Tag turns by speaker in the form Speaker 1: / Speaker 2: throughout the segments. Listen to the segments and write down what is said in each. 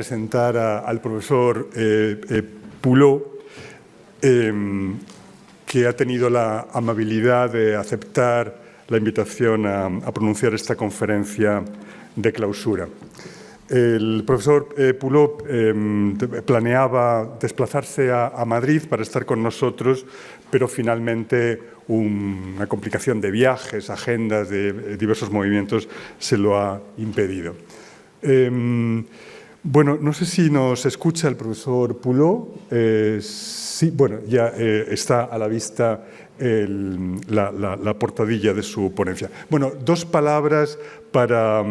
Speaker 1: presentar al profesor Poulot, que ha tenido la amabilidad de aceptar la invitación a pronunciar esta conferencia de clausura. El profesor Poulot planeaba desplazarse a Madrid para estar con nosotros, pero finalmente una complicación de viajes, agendas, de diversos movimientos se lo ha impedido. Bueno, no sé si nos escucha el profesor Poulot. Sí, bueno, ya está a la vista la portadilla de su ponencia. Bueno, dos palabras para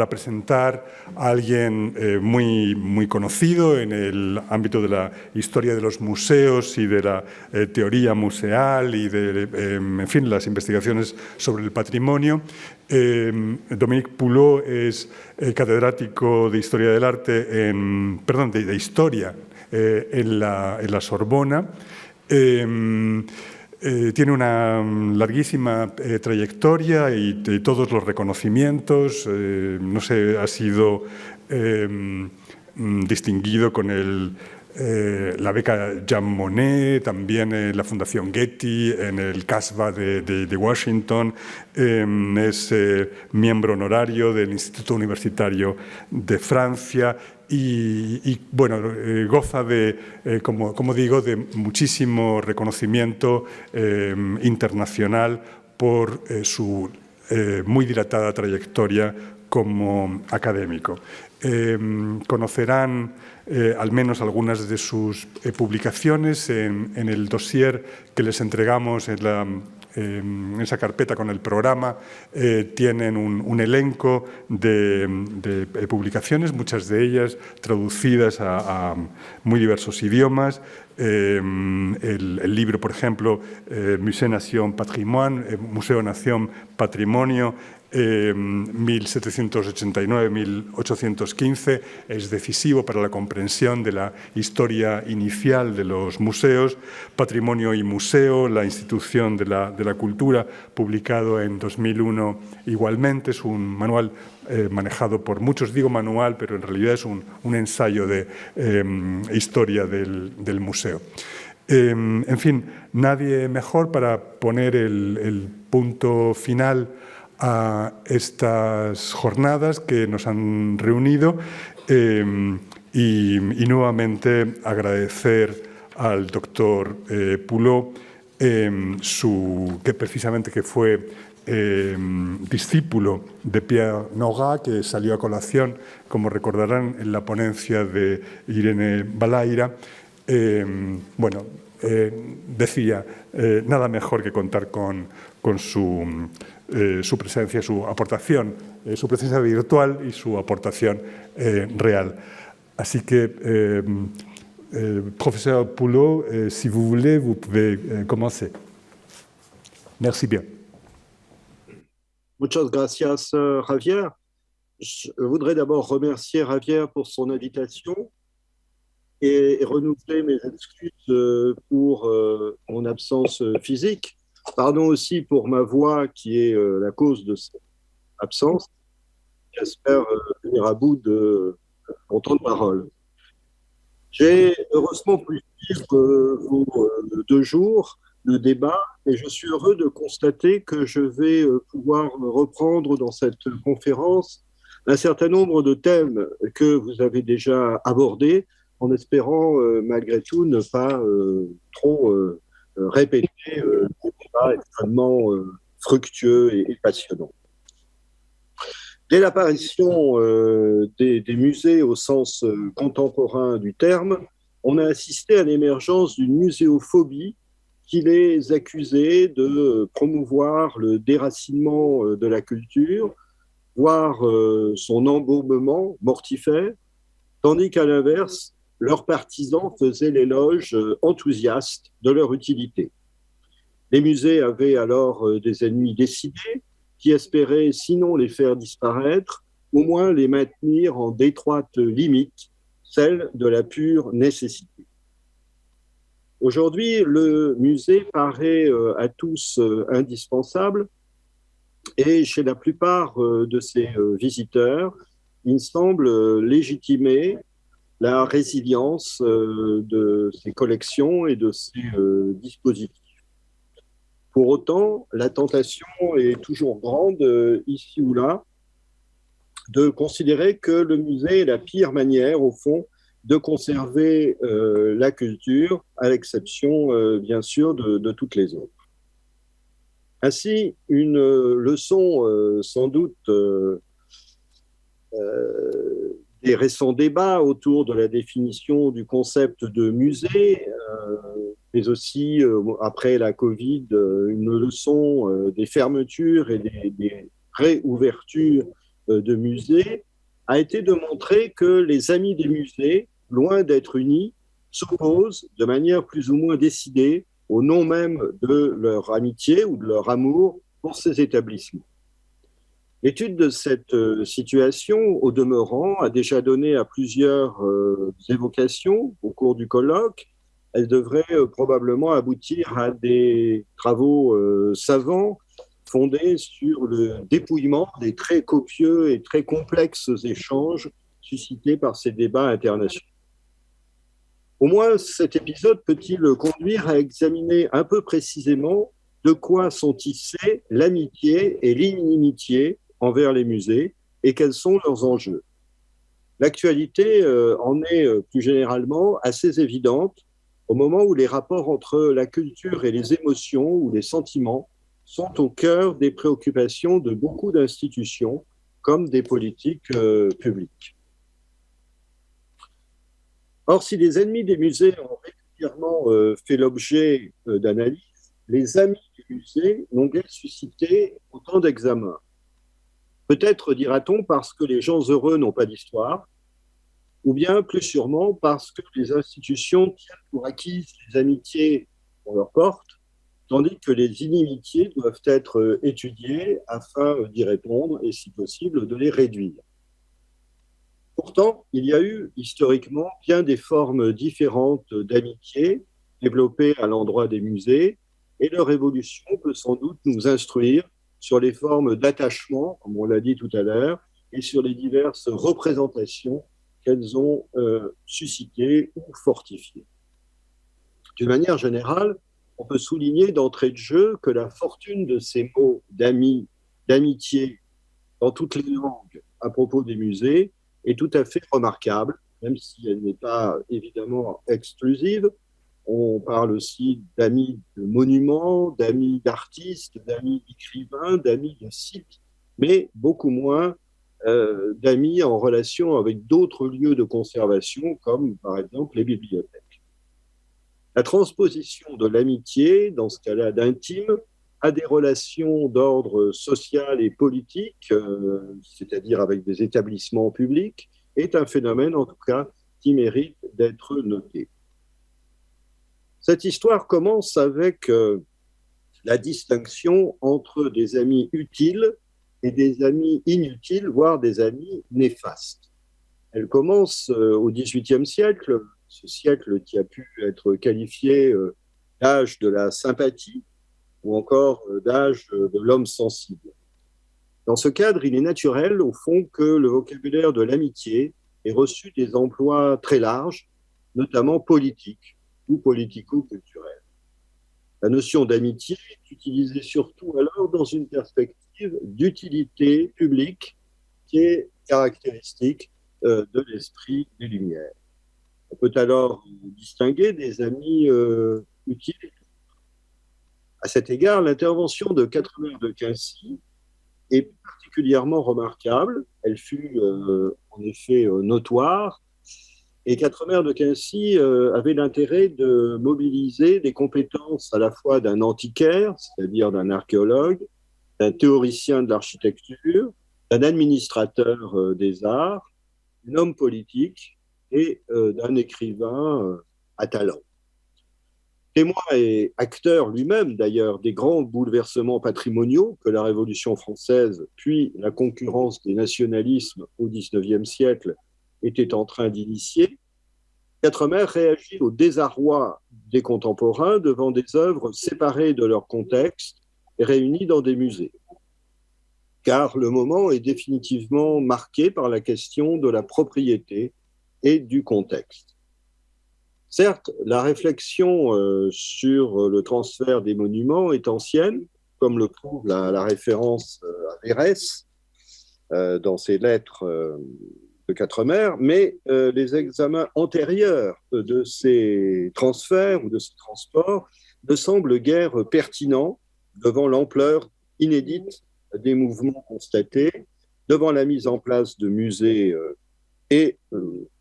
Speaker 1: presentar a alguien muy conocido en el ámbito de la historia de los museos y de la teoría museal y de, en fin, las investigaciones sobre el patrimonio. Dominique Poulot es catedrático de Historia del Arte, de Historia en la Sorbona. Tiene una larguísima trayectoria y de todos los reconocimientos. No sé, ha sido distinguido con la beca Jean Monnet, también la Fundación Getty, en el CASBA de Washington. Es miembro honorario del Instituto Universitario de Francia. Y bueno, goza de, como digo, de muchísimo reconocimiento internacional por su muy dilatada trayectoria como académico. Conocerán al menos algunas de sus publicaciones en el dossier que les entregamos en esa carpeta con el programa. Tienen un elenco de publicaciones, muchas de ellas traducidas a muy diversos idiomas. El libro, por ejemplo, Musée Nation Patrimoine, Museo Nación Patrimonio, 1789-1815, es decisivo para la comprensión de la historia inicial de los museos. Patrimonio y Museo, la institución de la cultura, publicado en 2001 igualmente. Es un manual manejado por muchos, digo manual, pero en realidad es un ensayo de historia del museo. En fin, nadie mejor para poner el punto final a estas jornadas que nos han reunido y nuevamente agradecer al doctor Poulot, que precisamente que fue discípulo de Pierre Nora, que salió a colación, como recordarán, en la ponencia de Irene Balaira. Bueno, decía, nada mejor que contar con su presencia, su aportación, su presencia virtual y su aportación real. Así que, profesor Poulot, si vous voulez, vous pouvez commencer. Merci bien.
Speaker 2: Muchas gracias, Javier. Je voudrais d'abord remercier Javier pour son invitation et renouveler mes excuses pour mon absence physique. Pardon aussi pour ma voix qui est la cause de cette absence. J'espère venir à bout de mon temps de parole. J'ai heureusement pu suivre vos 2 jours de débat et je suis heureux de constater que je vais pouvoir reprendre dans cette conférence un certain nombre de thèmes que vous avez déjà abordés, en espérant malgré tout ne pas trop répéter des débats extrêmement fructueux et passionnants. Dès l'apparition des musées au sens contemporain du terme, on a assisté à l'émergence d'une muséophobie qui les accusait de promouvoir le déracinement de la culture, voire son embourbement mortifère, tandis qu'à l'inverse, leurs partisans faisaient l'éloge enthousiaste de leur utilité. Les musées avaient alors des ennemis décidés qui espéraient, sinon les faire disparaître, au moins les maintenir en d'étroite limite, celle de la pure nécessité. Aujourd'hui, le musée paraît à tous indispensable et chez la plupart de ses visiteurs, il semble légitimé la résilience de ces collections et de ces dispositifs. Pour autant, la tentation est toujours grande, ici ou là, de considérer que le musée est la pire manière, au fond, de conserver la culture, à l'exception, bien sûr, de toutes les autres. Ainsi, une leçon sans doute des récents débats autour de la définition du concept de musée, mais aussi, après la Covid, une leçon des fermetures et des réouvertures de musées, a été de montrer que les amis des musées, loin d'être unis, s'opposent de manière plus ou moins décidée au nom même de leur amitié ou de leur amour pour ces établissements. L'étude de cette situation, au demeurant, a déjà donné à plusieurs évocations au cours du colloque. Elle devrait probablement aboutir à des travaux savants fondés sur le dépouillement des très copieux et très complexes échanges suscités par ces débats internationaux. Au moins, cet épisode peut-il conduire à examiner un peu précisément de quoi sont tissées l'amitié et l'inimitié envers les musées et quels sont leurs enjeux. L'actualité en est plus généralement assez évidente au moment où les rapports entre la culture et les émotions ou les sentiments sont au cœur des préoccupations de beaucoup d'institutions comme des politiques publiques. Or, si les ennemis des musées ont régulièrement fait l'objet d'analyses, les amis des musées n'ont guère suscité autant d'examens. Peut-être, dira-t-on, parce que les gens heureux n'ont pas d'histoire, ou bien plus sûrement parce que les institutions tiennent pour acquises les amitiés qu'on leur porte, tandis que les inimitiés doivent être étudiées afin d'y répondre et, si possible, de les réduire. Pourtant, il y a eu historiquement bien des formes différentes d'amitié développées à l'endroit des musées, et leur évolution peut sans doute nous instruire sur les formes d'attachement, comme on l'a dit tout à l'heure, et sur les diverses représentations qu'elles ont suscitées ou fortifiées. D'une manière générale, on peut souligner d'entrée de jeu que la fortune de ces mots d'amis, d'amitié, dans toutes les langues à propos des musées, est tout à fait remarquable, même si elle n'est pas évidemment exclusive. On parle aussi d'amis de monuments, d'amis d'artistes, d'amis d'écrivains, d'amis de sites, mais beaucoup moins d'amis en relation avec d'autres lieux de conservation, comme par exemple les bibliothèques. La transposition de l'amitié, dans ce cas-là d'intime, à des relations d'ordre social et politique, c'est-à-dire avec des établissements publics, est un phénomène, en tout cas, qui mérite d'être noté. Cette histoire commence avec la distinction entre des amis utiles et des amis inutiles, voire des amis néfastes. Elle commence au XVIIIe siècle, ce siècle qui a pu être qualifié d'âge de la sympathie ou encore d'âge de l'homme sensible. Dans ce cadre, il est naturel, au fond, que le vocabulaire de l'amitié ait reçu des emplois très larges, notamment politiques ou politico-culturels. La notion d'amitié est utilisée surtout alors dans une perspective d'utilité publique qui est caractéristique de l'esprit des Lumières. On peut alors distinguer des amis utiles. À cet égard, l'intervention de Quatremer de Quincy est particulièrement remarquable. Elle fut en effet notoire. Et Quatremer de Quincy avait l'intérêt de mobiliser des compétences à la fois d'un antiquaire, c'est-à-dire d'un archéologue, d'un théoricien de l'architecture, d'un administrateur des arts, d'un homme politique et d'un écrivain à talent. Témoin et acteur lui-même, d'ailleurs, des grands bouleversements patrimoniaux que la Révolution française, puis la concurrence des nationalismes au XIXe siècle était en train d'initier, Quatremer réagit au désarroi des contemporains devant des œuvres séparées de leur contexte et réunies dans des musées. Car le moment est définitivement marqué par la question de la propriété et du contexte. Certes, la réflexion sur le transfert des monuments est ancienne, comme le prouve la référence à Verès dans ses lettres de Quatremer, mais les examens antérieurs de ces transferts ou de ces transports ne semblent guère pertinents devant l'ampleur inédite des mouvements constatés, devant la mise en place de musées et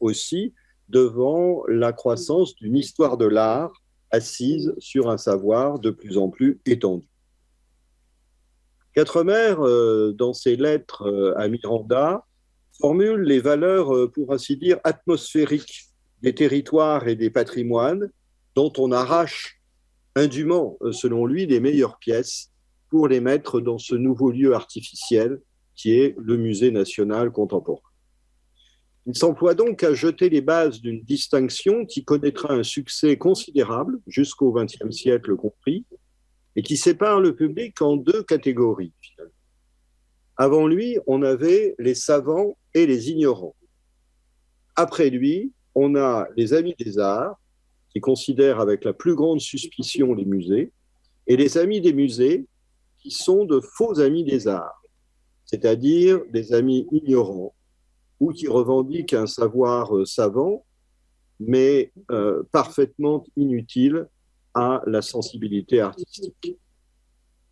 Speaker 2: aussi devant la croissance d'une histoire de l'art assise sur un savoir de plus en plus étendu. Quatremer, dans ses lettres à Miranda, formule les valeurs, pour ainsi dire, atmosphériques des territoires et des patrimoines dont on arrache indûment, selon lui, les meilleures pièces pour les mettre dans ce nouveau lieu artificiel qui est le Musée national contemporain. Il s'emploie donc à jeter les bases d'une distinction qui connaîtra un succès considérable jusqu'au XXe siècle compris et qui sépare le public en deux catégories, finalement. Avant lui, on avait les savants et les ignorants. Après lui, on a les amis des arts, qui considèrent avec la plus grande suspicion les musées, et les amis des musées, qui sont de faux amis des arts, c'est-à-dire des amis ignorants, ou qui revendiquent un savoir savant, mais parfaitement inutile à la sensibilité artistique.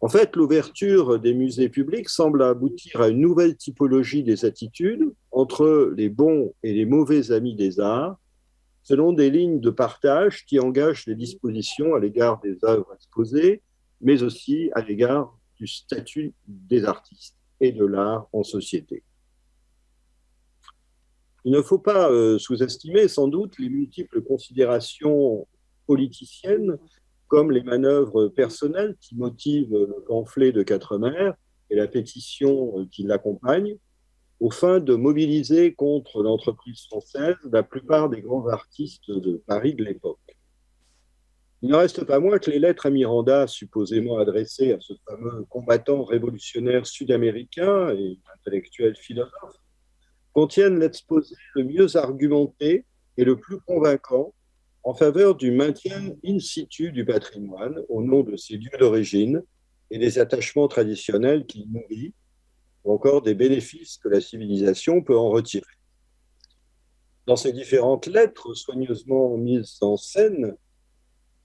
Speaker 2: En fait, l'ouverture des musées publics semble aboutir à une nouvelle typologie des attitudes entre les bons et les mauvais amis des arts, selon des lignes de partage qui engagent les dispositions à l'égard des œuvres exposées, mais aussi à l'égard du statut des artistes et de l'art en société. Il ne faut pas sous-estimer sans doute les multiples considérations politiciennes comme les manœuvres personnelles qui motivent le pamphlet de Quatremer et la pétition qui l'accompagne, aux fins de mobiliser contre l'entreprise française la plupart des grands artistes de Paris de l'époque. Il ne reste pas moins que les lettres à Miranda, supposément adressées à ce fameux combattant révolutionnaire sud-américain et intellectuel philosophe, contiennent l'exposé le mieux argumenté et le plus convaincant en faveur du maintien in situ du patrimoine au nom de ses lieux d'origine et des attachements traditionnels qu'il nourrit, ou encore des bénéfices que la civilisation peut en retirer. Dans ces différentes lettres soigneusement mises en scène,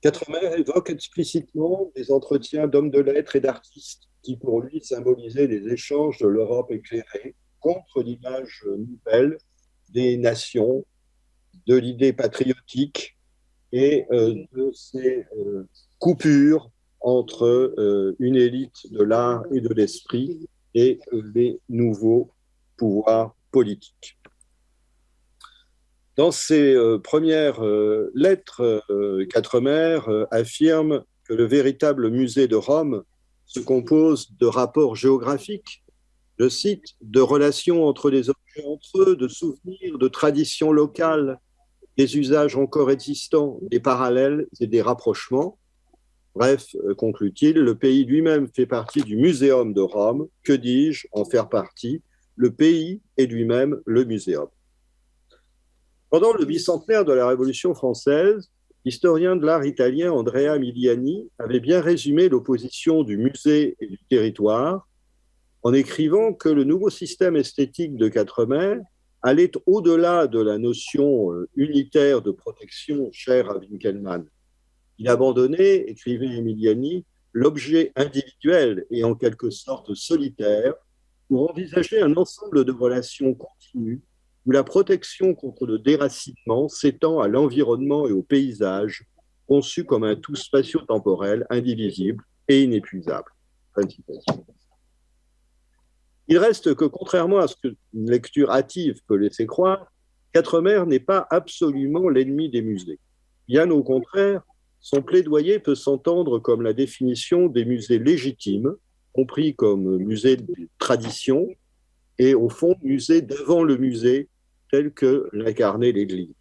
Speaker 2: Quatremer évoque explicitement des entretiens d'hommes de lettres et d'artistes qui, pour lui, symbolisaient les échanges de l'Europe éclairée contre l'image nouvelle des nations, de l'idée patriotique et de ces coupures entre une élite de l'art et de l'esprit et les nouveaux pouvoirs politiques. Dans ses premières lettres, Quatremer affirme que le véritable musée de Rome se compose de rapports géographiques, je cite, de relations entre les objets entre eux, de souvenirs, de traditions locales, des usages encore existants, des parallèles et des rapprochements. Bref, conclut-il, le pays lui-même fait partie du Muséum de Rome. Que dis-je, en faire partie? Le pays est lui-même le muséum. Pendant le bicentenaire de la Révolution française, l'historien de l'art italien Andrea Miliani avait bien résumé l'opposition du musée et du territoire en écrivant que le nouveau système esthétique de Quatremer allait au-delà de la notion unitaire de protection chère à Winckelmann. Il abandonnait, écrivait Emiliani, l'objet individuel et en quelque sorte solitaire pour envisager un ensemble de relations continues où la protection contre le déracinement s'étend à l'environnement et au paysage, conçu comme un tout spatio-temporel, indivisible et inépuisable. Il reste que, contrairement à ce qu'une lecture hâtive peut laisser croire, Quatremer n'est pas absolument l'ennemi des musées. Bien au contraire, son plaidoyer peut s'entendre comme la définition des musées légitimes, compris comme musées de tradition, et au fond, musée devant le musée, tel que l'incarnait l'Église.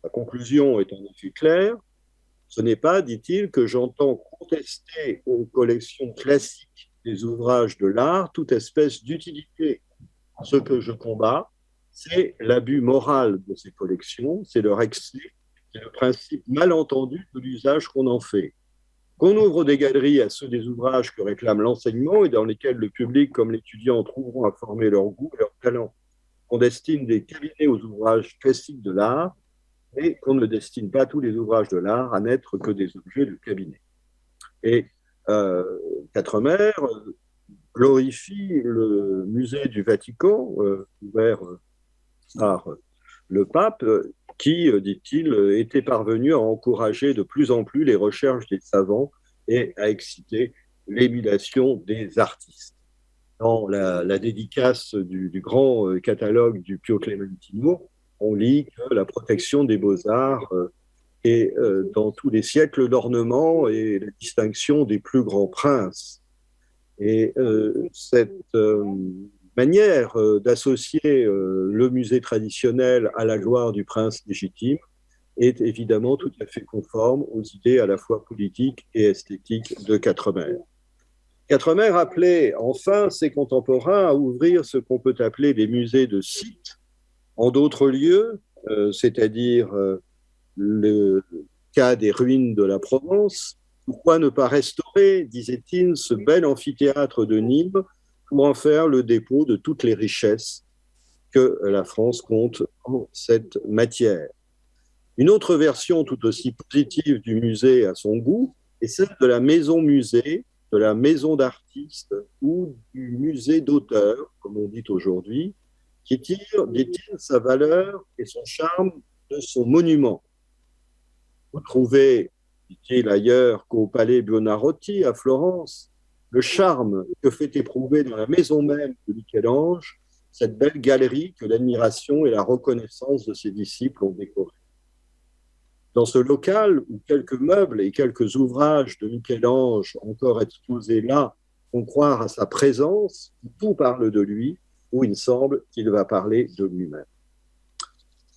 Speaker 2: La conclusion est en effet claire. Ce n'est pas, dit-il, que j'entends contester aux collections classiques des ouvrages de l'art toute espèce d'utilité. Ce que je combats, c'est l'abus moral de ces collections, c'est leur excès, c'est le principe mal entendu de l'usage qu'on en fait. Qu'on ouvre des galeries à ceux des ouvrages que réclame l'enseignement et dans lesquels le public comme l'étudiant trouveront à former leur goût et leur talent. Qu'on destine des cabinets aux ouvrages classiques de l'art, et qu'on ne destine pas tous les ouvrages de l'art à n'être que des objets de cabinet. Et Quatremer glorifie le musée du Vatican, ouvert par le pape, qui, dit-il, était parvenu à encourager de plus en plus les recherches des savants et à exciter l'émulation des artistes. Dans la dédicace du grand catalogue du Pio Clementino, on lit que la protection des beaux-arts est dans tous les siècles d'ornement et la distinction des plus grands princes. Et cette manière d'associer le musée traditionnel à la gloire du prince légitime est évidemment tout à fait conforme aux idées à la fois politiques et esthétiques de Quatremer. Quatremer appelait enfin ses contemporains à ouvrir ce qu'on peut appeler des musées de sites en d'autres lieux, c'est-à-dire le cas des ruines de la Provence. Pourquoi ne pas restaurer, disait-il, ce bel amphithéâtre de Nîmes pour en faire le dépôt de toutes les richesses que la France compte en cette matière. Une autre version tout aussi positive du musée à son goût est celle de la maison-musée, de la maison d'artistes ou du musée d'auteur, comme on dit aujourd'hui, qui tire, dit-il, sa valeur et son charme de son monument. Vous trouvez, dit-il ailleurs qu'au Palais Buonarroti à Florence, le charme que fait éprouver dans la maison même de Michel-Ange cette belle galerie que l'admiration et la reconnaissance de ses disciples ont décorée. Dans ce local où quelques meubles et quelques ouvrages de Michel-Ange encore exposés là font croire à sa présence, où tout parle de lui, où il semble qu'il va parler de lui-même.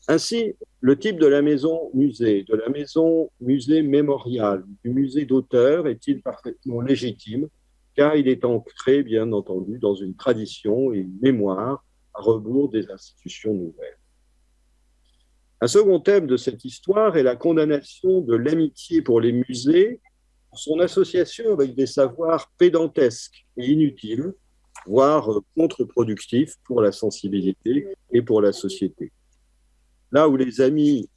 Speaker 2: Ainsi, le type de la maison-musée, de la maison-musée mémoriale, du musée d'auteur est-il parfaitement légitime, car il est ancré, bien entendu, dans une tradition et une mémoire à rebours des institutions nouvelles. Un second thème de cette histoire est la condamnation de l'amitié pour les musées, pour son association avec des savoirs pédantesques et inutiles, voire contre-productifs pour la sensibilité et pour la société. Là où les amis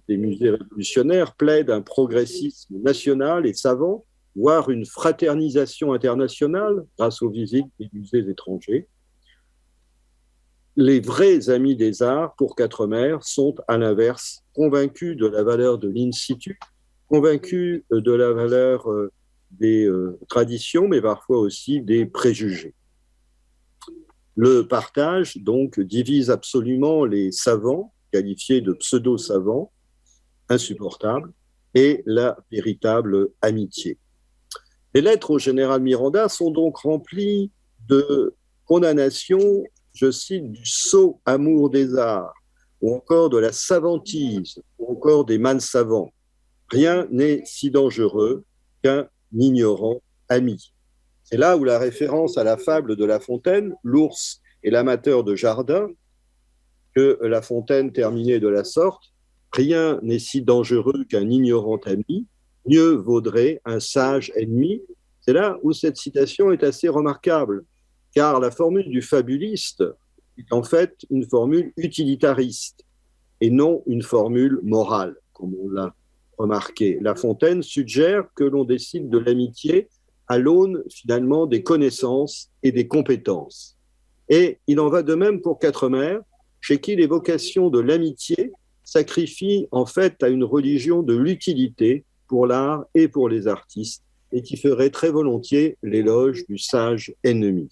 Speaker 2: des musées révolutionnaires plaident un progressisme national et savant, voire une fraternisation internationale grâce aux visites des musées étrangers, les vrais amis des arts, pour Quatremer, sont à l'inverse convaincus de la valeur de l'in situ, convaincus de la valeur des traditions, mais parfois aussi des préjugés. Le partage, donc, divise absolument les savants, qualifiés de pseudo-savants, insupportables, et la véritable amitié. Les lettres au général Miranda sont donc remplies de condamnations, je cite, du sot amour des arts, ou encore de la savantise, ou encore des mansavants. Rien n'est si dangereux qu'un ignorant ami. C'est là où la référence à la fable de La Fontaine, l'ours et l'amateur de jardin, que La Fontaine terminait de la sorte, rien n'est si dangereux qu'un ignorant ami, mieux vaudrait un sage ennemi. C'est là où cette citation est assez remarquable, car la formule du fabuliste est en fait une formule utilitariste et non une formule morale, comme on l'a remarqué. La Fontaine suggère que l'on décide de l'amitié à l'aune finalement des connaissances et des compétences. Et il en va de même pour Quatremer, chez qui l'évocation de l'amitié sacrifie en fait à une religion de l'utilité pour l'art et pour les artistes, et qui ferait très volontiers l'éloge du sage ennemi.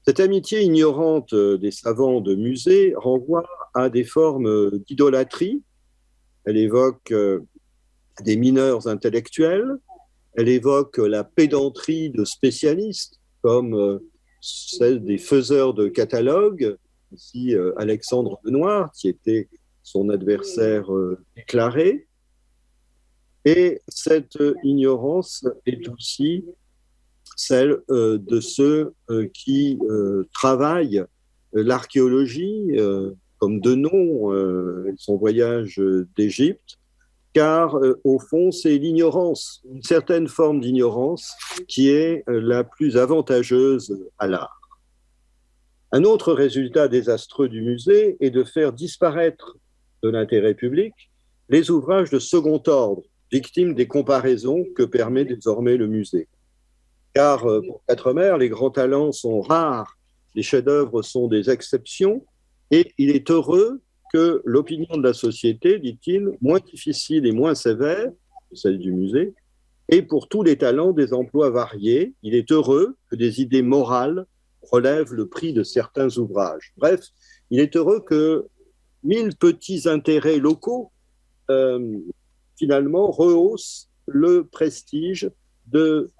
Speaker 2: Cette amitié ignorante des savants de musée renvoie à des formes d'idolâtrie. Elle évoque des mineurs intellectuels, elle évoque la pédanterie de spécialistes, comme celle des faiseurs de catalogues, ici Alexandre Benoît, qui était son adversaire déclaré. Et cette ignorance est aussi celle de ceux qui travaillent l'archéologie, comme Denon, son voyage d'Égypte, car au fond, c'est l'ignorance, une certaine forme d'ignorance qui est la plus avantageuse à l'art. Un autre résultat désastreux du musée est de faire disparaître de l'intérêt public les ouvrages de second ordre, victimes des comparaisons que permet désormais le musée. Car pour Quatremer, les grands talents sont rares, les chefs-d'œuvre sont des exceptions, et il est heureux que l'opinion de la société, dit-il, moins difficile et moins sévère, celle du musée, ait pour tous les talents des emplois variés. Il est heureux que des idées morales relèvent le prix de certains ouvrages. Bref, il est heureux que 1000 petits intérêts locaux finalement rehaussent le prestige de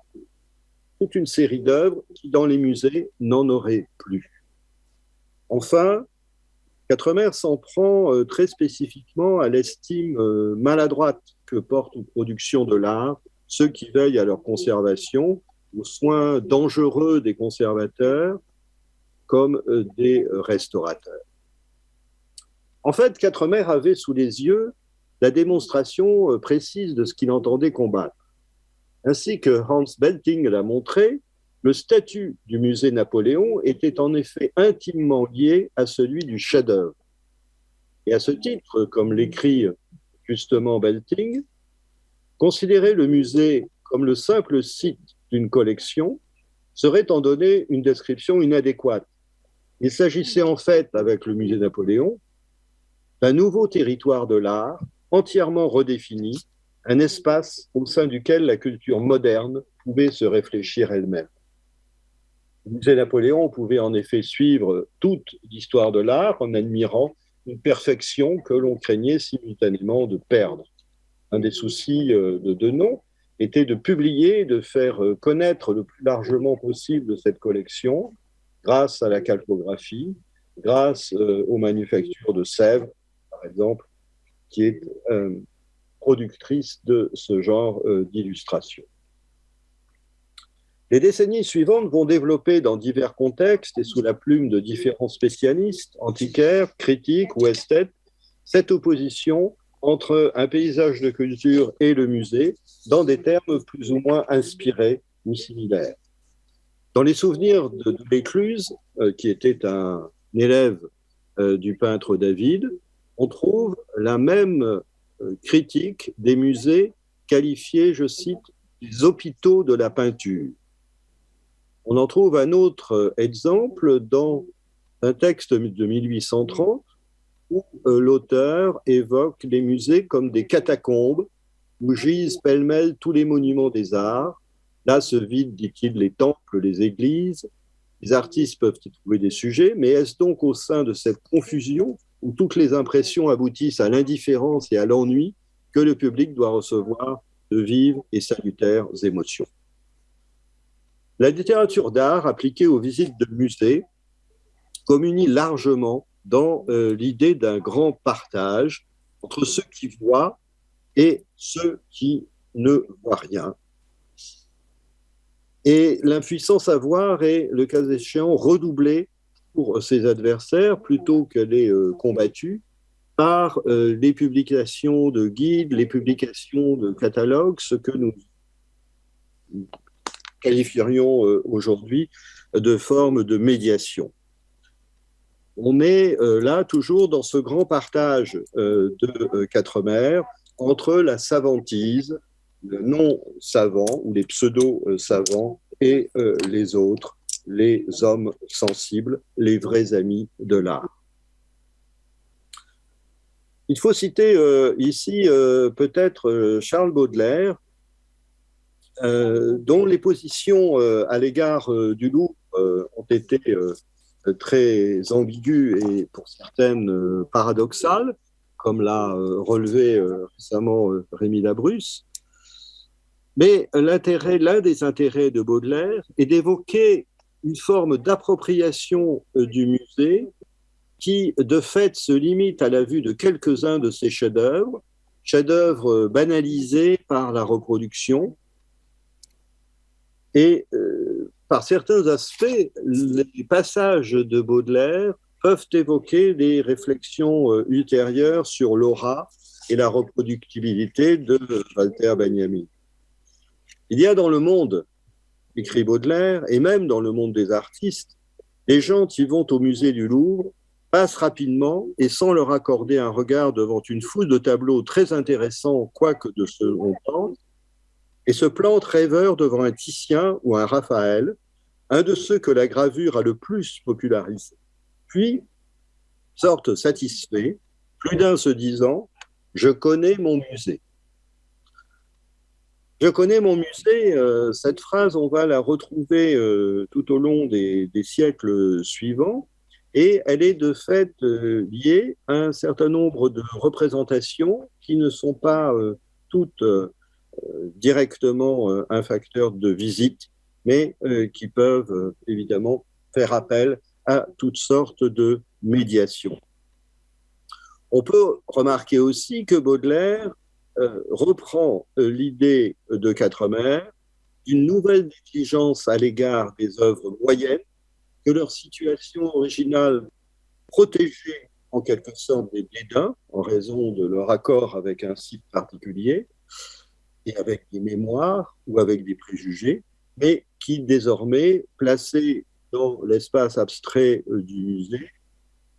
Speaker 2: toute une série d'œuvres qui, dans les musées, n'en auraient plus. Enfin, Quatremer s'en prend très spécifiquement à l'estime maladroite que portent aux productions de l'art ceux qui veillent à leur conservation, aux soins dangereux des conservateurs comme des restaurateurs. En fait, Quatremer avait sous les yeux la démonstration précise de ce qu'il entendait combattre. Ainsi que Hans Belting l'a montré, le statut du musée Napoléon était en effet intimement lié à celui du chef-d'œuvre. Et à ce titre, comme l'écrit justement Belting, considérer le musée comme le simple site d'une collection serait en donner une description inadéquate. Il s'agissait en fait, avec le musée Napoléon, d'un nouveau territoire de l'art entièrement redéfini, un espace au sein duquel la culture moderne pouvait se réfléchir elle-même. Le musée Napoléon pouvait en effet suivre toute l'histoire de l'art en admirant une perfection que l'on craignait simultanément de perdre. Un des soucis de Denon était de publier, de faire connaître le plus largement possible cette collection grâce à la calcographie, grâce aux manufactures de Sèvres, par exemple, qui est productrice de ce genre d'illustration. Les décennies suivantes vont développer dans divers contextes et sous la plume de différents spécialistes, antiquaires, critiques ou esthètes, cette opposition entre un paysage de culture et le musée dans des termes plus ou moins inspirés ou similaires. Dans les souvenirs de Lécluse, qui était un élève du peintre David, on trouve la même critique des musées qualifiés, je cite, des hôpitaux de la peinture. On en trouve un autre exemple dans un texte de 1830 où l'auteur évoque les musées comme des catacombes où gisent pêle-mêle tous les monuments des arts. Là se vident, dit-il, les temples, les églises. Les artistes peuvent y trouver des sujets, mais est-ce donc au sein de cette confusion où toutes les impressions aboutissent à l'indifférence et à l'ennui que le public doit recevoir de vives et salutaires émotions? La littérature d'art appliquée aux visites de musées communie largement dans l'idée d'un grand partage entre ceux qui voient et ceux qui ne voient rien. Et l'impuissance à voir est, le cas échéant, redoublée pour ses adversaires plutôt qu'elle est combattue par les publications de guides, les publications de catalogues, ce que nous qualifierions aujourd'hui de forme de médiation. On est là toujours dans ce grand partage de Quatremer entre la savantise, le non-savant ou les pseudo-savants et les autres, les hommes sensibles, les vrais amis de l'art. Il faut citer ici peut-être Charles Baudelaire, dont les positions à l'égard du Louvre ont été très ambiguës et pour certaines paradoxales, comme l'a relevé récemment Rémi Labrusse. Mais l'un des intérêts de Baudelaire est d'évoquer une forme d'appropriation du musée qui, de fait, se limite à la vue de quelques-uns de ses chefs-d'œuvre banalisés par la reproduction. Et par certains aspects, les passages de Baudelaire peuvent évoquer des réflexions ultérieures sur l'aura et la reproductibilité de Walter Benjamin. Il y a dans le monde, écrit Baudelaire, et même dans le monde des artistes, les gens qui vont au musée du Louvre passent rapidement et sans leur accorder un regard devant une foule de tableaux très intéressants, quoique de second temps, et se plantent rêveurs devant un Titien ou un Raphaël, un de ceux que la gravure a le plus popularisé. Puis sortent satisfaits, plus d'un se disant « Je connais mon musée ». Je connais mon musée, cette phrase, on va la retrouver tout au long des siècles suivants, et elle est de fait liée à un certain nombre de représentations qui ne sont pas toutes directement un facteur de visite, mais qui peuvent évidemment faire appel à toutes sortes de médiations. On peut remarquer aussi que Baudelaire reprend l'idée de Quatremer d'une nouvelle négligence à l'égard des œuvres moyennes, que leur situation originale protégée en quelque sorte des dédains en raison de leur accord avec un site particulier et avec des mémoires ou avec des préjugés, mais qui désormais, placés dans l'espace abstrait du musée,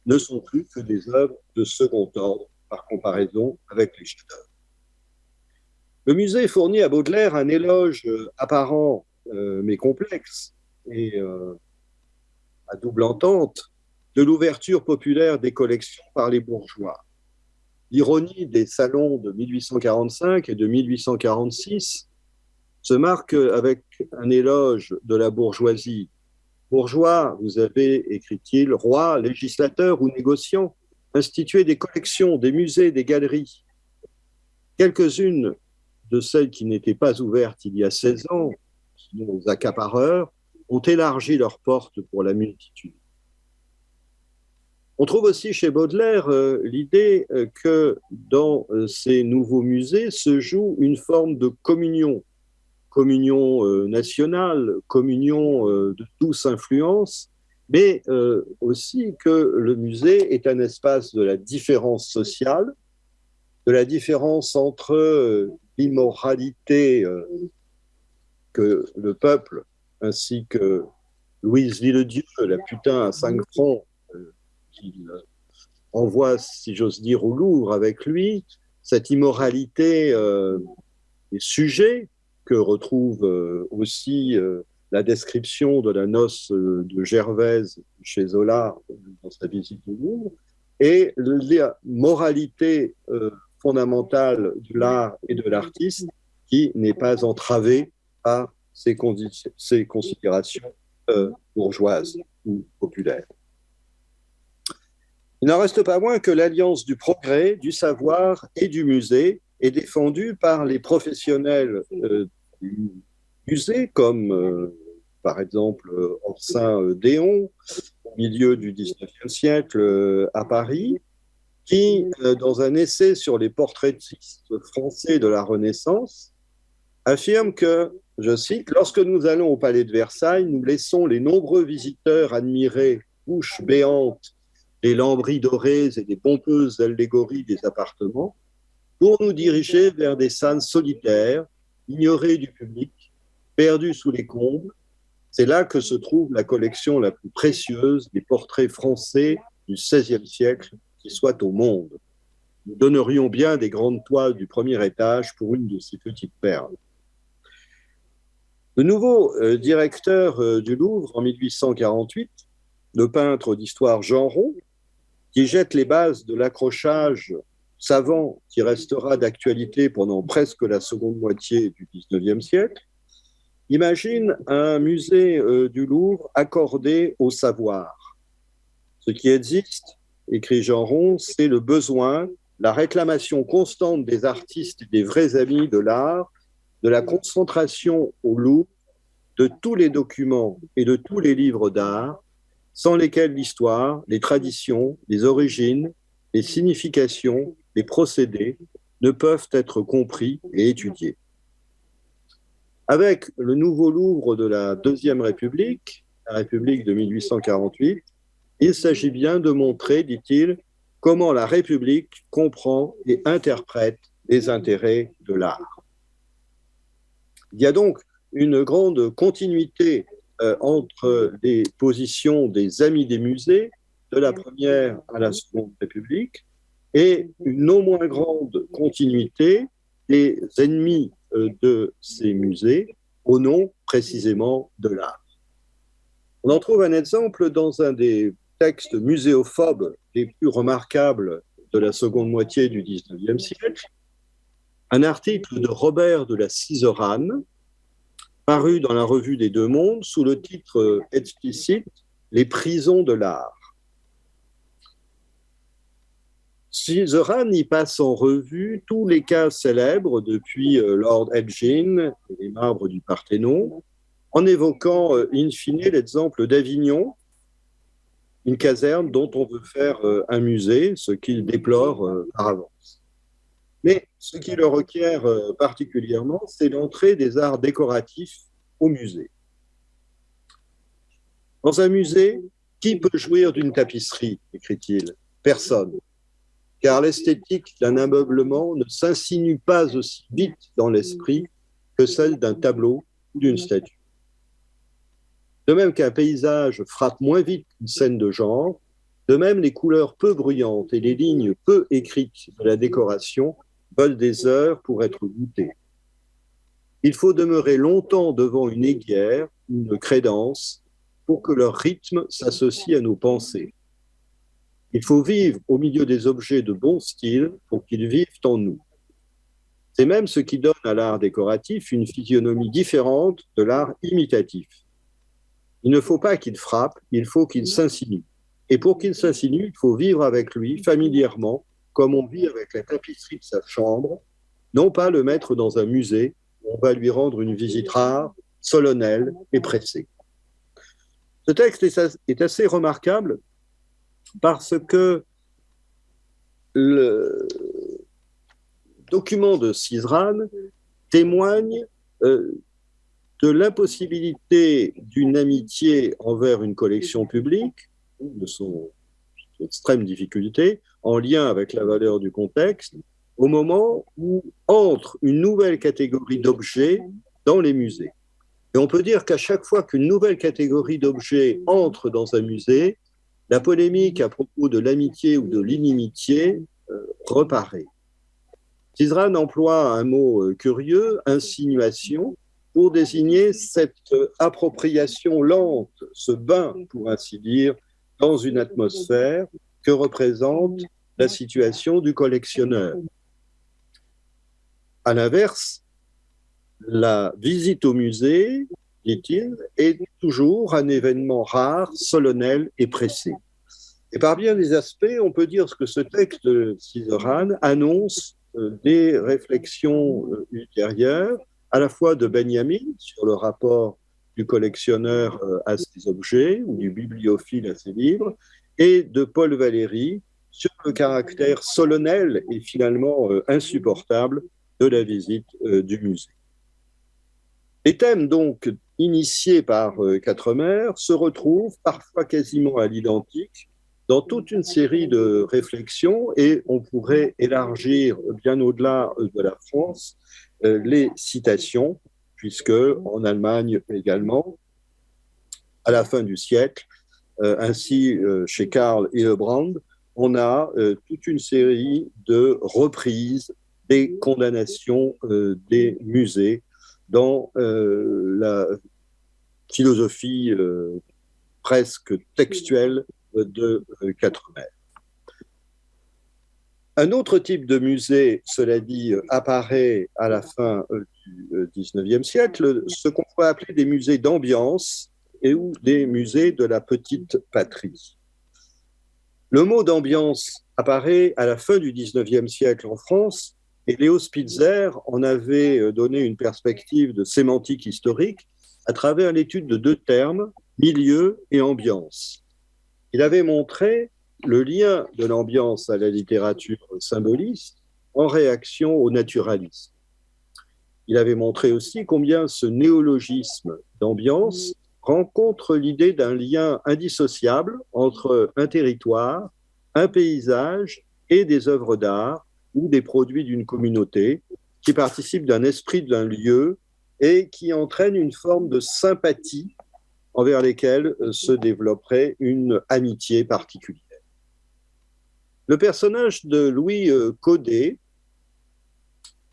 Speaker 2: ne sont plus que des œuvres de second ordre par comparaison avec les chefs-d'œuvre. Le musée fournit à Baudelaire un éloge apparent mais complexe et à double entente de l'ouverture populaire des collections par les bourgeois. L'ironie des salons de 1845 et de 1846 se marque avec un éloge de la bourgeoisie. Bourgeois, vous avez, écrit-il, roi, législateur ou négociant, institué des collections, des musées, des galeries. Quelques-unes de celles qui n'étaient pas ouvertes il y a 16 ans, aux accapareurs, ont élargi leurs portes pour la multitude. On trouve aussi chez Baudelaire l'idée que dans ces nouveaux musées se joue une forme de communion nationale, communion de tous influences, mais aussi que le musée est un espace de la différence sociale, de la différence entre l'immoralité que le peuple, ainsi que Louise Villedieu, la putain à 5 francs, qu'il envoie, si j'ose dire, au Louvre avec lui, cette immoralité des sujets que retrouve aussi la description de la noce de Gervaise chez Zola dans sa visite au Louvre, et la moralité fondamentale de l'art et de l'artiste qui n'est pas entravée par ces considérations bourgeoises ou populaires. Il n'en reste pas moins que l'alliance du progrès, du savoir et du musée est défendue par les professionnels du musée, comme par exemple Orsin Déon, au milieu du XIXe siècle à Paris, qui, dans un essai sur les portraitistes français de la Renaissance, affirme que, je cite, « Lorsque nous allons au palais de Versailles, nous laissons les nombreux visiteurs admirer, bouche béante, les lambris dorés et les pompeuses allégories des appartements, pour nous diriger vers des salles solitaires, ignorées du public, perdues sous les combles. C'est là que se trouve la collection la plus précieuse des portraits français du XVIe siècle qui soit au monde. Nous donnerions bien des grandes toiles du premier étage pour une de ces petites perles. » Le nouveau directeur du Louvre en 1848, le peintre d'histoire Jean Rond, qui jette les bases de l'accrochage savant qui restera d'actualité pendant presque la seconde moitié du XIXe siècle, imagine un musée du Louvre accordé au savoir. Ce qui existe, écrit Jean Rond, c'est le besoin, la réclamation constante des artistes et des vrais amis de l'art, de la concentration au Louvre de tous les documents et de tous les livres d'art, sans lesquels l'histoire, les traditions, les origines, les significations, les procédés ne peuvent être compris et étudiés. Avec le nouveau Louvre de la Deuxième République, la République de 1848, Il s'agit bien de montrer, dit-il, comment la République comprend et interprète les intérêts de l'art. Il y a donc une grande continuité entre les positions des amis des musées, de la première à la Seconde République, et une non moins grande continuité des ennemis de ces musées au nom précisément de l'art. On en trouve un exemple dans un des textes muséophobes les plus remarquables de la seconde moitié du XIXe siècle, un article de Robert de la Sizeranne, paru dans la revue des Deux Mondes sous le titre explicite « Les prisons de l'art ». Sizeranne y passe en revue tous les cas célèbres depuis Lord Elgin et les marbres du Parthénon, en évoquant in fine l'exemple d'Avignon, une caserne dont on veut faire un musée, ce qu'il déplore par avance. Mais ce qui le requiert particulièrement, c'est l'entrée des arts décoratifs au musée. Dans un musée, qui peut jouir d'une tapisserie, écrit-il? Personne. Car l'esthétique d'un ameublement ne s'insinue pas aussi vite dans l'esprit que celle d'un tableau ou d'une statue. De même qu'un paysage frappe moins vite qu'une scène de genre, de même les couleurs peu bruyantes et les lignes peu écrites de la décoration veulent des heures pour être goûtées. Il faut demeurer longtemps devant une aiguière, une crédence, pour que leur rythme s'associe à nos pensées. Il faut vivre au milieu des objets de bon style pour qu'ils vivent en nous. C'est même ce qui donne à l'art décoratif une physionomie différente de l'art imitatif. Il ne faut pas qu'il frappe, il faut qu'il s'insinue. Et pour qu'il s'insinue, il faut vivre avec lui familièrement, comme on vit avec la tapisserie de sa chambre, non pas le mettre dans un musée où on va lui rendre une visite rare, solennelle et pressée. Ce texte est assez remarquable parce que le document de Sizeranne témoigne de l'impossibilité d'une amitié envers une collection publique, de son extrême difficulté, en lien avec la valeur du contexte, au moment où entre une nouvelle catégorie d'objets dans les musées. Et on peut dire qu'à chaque fois qu'une nouvelle catégorie d'objets entre dans un musée, la polémique à propos de l'amitié ou de l'inimitié reparaît. Sizeranne emploie un mot curieux, insinuation, pour désigner cette appropriation lente, ce bain, pour ainsi dire, dans une atmosphère que représente la situation du collectionneur. À l'inverse, la visite au musée, dit-il, est toujours un événement rare, solennel et pressé. Et par bien des aspects, on peut dire que ce texte de Sizeranne annonce des réflexions ultérieures, à la fois de Benjamin sur le rapport du collectionneur à ses objets ou du bibliophile à ses livres, et de Paul Valéry sur le caractère solennel et finalement insupportable de la visite du musée. Les thèmes donc initiés par Quatremer se retrouvent parfois quasiment à l'identique dans toute une série de réflexions et on pourrait élargir bien au-delà de la France les citations, puisque en Allemagne également, à la fin du siècle, ainsi chez Karl Hillebrand, on a toute une série de reprises des condamnations des musées dans la philosophie presque textuelle de Quatremer. Un autre type de musée, cela dit, apparaît à la fin du XIXe siècle, ce qu'on pourrait appeler des musées d'ambiance et ou des musées de la petite patrie. Le mot d'ambiance apparaît à la fin du XIXe siècle en France et Léo Spitzer en avait donné une perspective de sémantique historique à travers l'étude de deux termes, milieu et ambiance. Il avait montré le lien de l'ambiance à la littérature symboliste en réaction au naturalisme. Il avait montré aussi combien ce néologisme d'ambiance rencontre l'idée d'un lien indissociable entre un territoire, un paysage et des œuvres d'art ou des produits d'une communauté qui participent d'un esprit d'un lieu et qui entraînent une forme de sympathie envers lesquelles se développerait une amitié particulière. Le personnage de Louis Codet,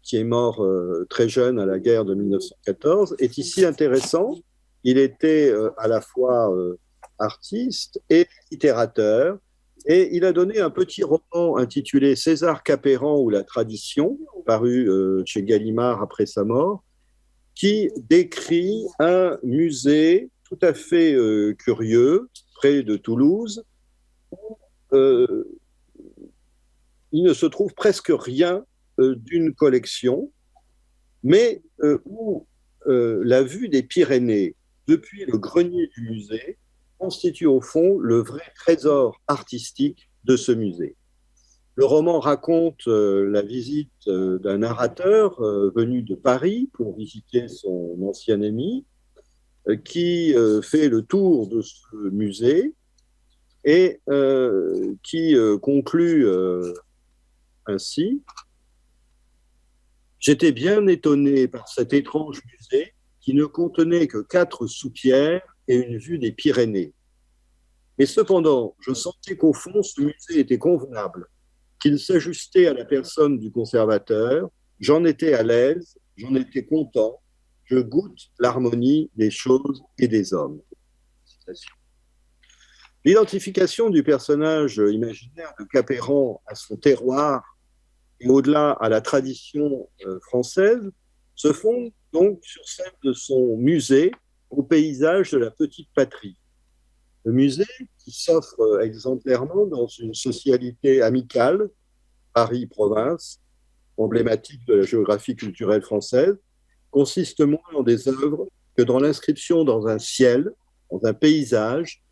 Speaker 2: qui est mort très jeune à la guerre de 1914, est ici intéressant. Il était à la fois artiste et littérateur, et il a donné un petit roman intitulé César Capéran ou la tradition, paru chez Gallimard après sa mort, qui décrit un musée tout à fait curieux, près de Toulouse, où il ne se trouve presque rien d'une collection, mais où la vue des Pyrénées depuis le grenier du musée constitue au fond le vrai trésor artistique de ce musée. Le roman raconte la visite d'un narrateur venu de Paris pour visiter son ancien ami, qui fait le tour de ce musée et qui conclut ainsi. J'étais bien étonné par cet étrange musée qui ne contenait que 4 soupières et une vue des Pyrénées. Mais cependant, je sentais qu'au fond, ce musée était convenable, qu'il s'ajustait à la personne du conservateur. J'en étais à l'aise, j'en étais content, je goûte l'harmonie des choses et des hommes. Citation. L'identification du personnage imaginaire de Capéran à son terroir et au-delà à la tradition française se fonde donc sur celle de son musée au paysage de la petite patrie. Le musée, qui s'offre exemplairement dans une socialité amicale, Paris-Province, emblématique de la géographie culturelle française, consiste moins dans des œuvres que dans l'inscription dans un ciel, dans un paysage,